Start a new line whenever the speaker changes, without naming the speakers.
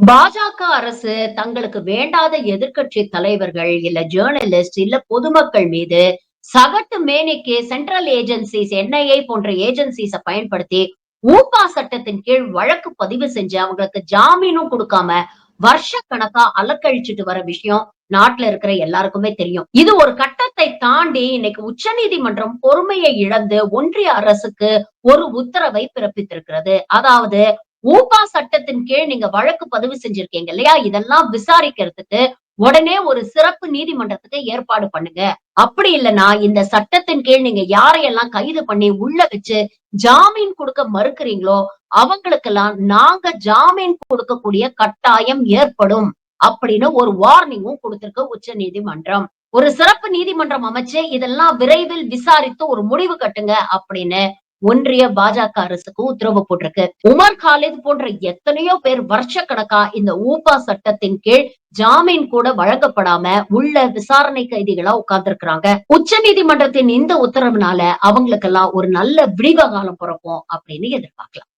பாஜக அரசு தங்களுக்கு வேண்டாத எதிர்க்கட்சி தலைவர்கள், இல்ல ஜர்னலிஸ்ட், இல்ல பொதுமக்கள் மீது சகட்டு மேனிக்கு சென்ட்ரல் ஏஜென்சிஸ், என்ஐஏ போன்ற ஏஜென்சிஸ பயன்படுத்தி ஊப்பா சட்டத்தின் கீழ் வழக்கு பதிவு செஞ்சு அவங்களுக்கு ஜாமீனும் குடுக்காம வருஷக்கணக்கா அலக்கழிச்சுட்டு வர விஷயம் நாட்டுல இருக்கிற எல்லாருக்குமே தெரியும். இது ஒரு கட்டத்தை தாண்டி இன்னைக்கு உச்சநீதிமன்றம் பொறுமையை இழந்து ஒன்றிய அரசுக்கு ஒரு உத்தரவை பிறப்பித்திருக்கிறது. அதாவது ஊப்பா சட்டத்தின் கீழ் நீங்க வழக்கு பதிவு செஞ்சிருக்கீங்க இல்லையா? இதெல்லாம் விசாரிக்கிறதுக்கு உடனே ஒரு சிறப்பு நீதிமன்றத்துக்கு ஏற்பாடு பண்ணுங்க. அப்படி இல்லன்னா இந்த சட்டத்தின் கீழ் நீங்க யாரையெல்லாம் கைது பண்ணி உள்ள வச்சு ஜாமீன் குடுக்க மறுக்கிறீங்களோ, அவங்களுக்கெல்லாம் நாங்க ஜாமீன் கொடுக்கக்கூடிய கட்டாயம் ஏற்படும். அப்படின்னு ஒரு வார்னிங்கும் குடுத்திருக்கு உச்சநீதிமன்றம். ஒரு சிறப்பு நீதிமன்றம் அமைச்சு இதெல்லாம் விரைவில் விசாரித்து ஒரு முடிவு கட்டுங்க அப்படின்னு ஒன்றிய பாஜக அரசுக்கு உத்தரவு போட்டிருக்கு. உமர் காலித் போன்ற எத்தனையோ பேர் வருஷக்கணக்கா இந்த ஊப்பா சட்டத்தின் கீழ் ஜாமீன் கூட வழங்கப்படாம உள்ள விசாரணை கைதிகளா உட்கார்ந்திருக்கிறாங்க. உச்ச நீதிமன்றத்தின் இந்த உத்தரவுனால அவங்களுக்கெல்லாம் ஒரு நல்ல விடிவு காலம் பிறக்கும் அப்படின்னு எதிர்பார்க்கலாம்.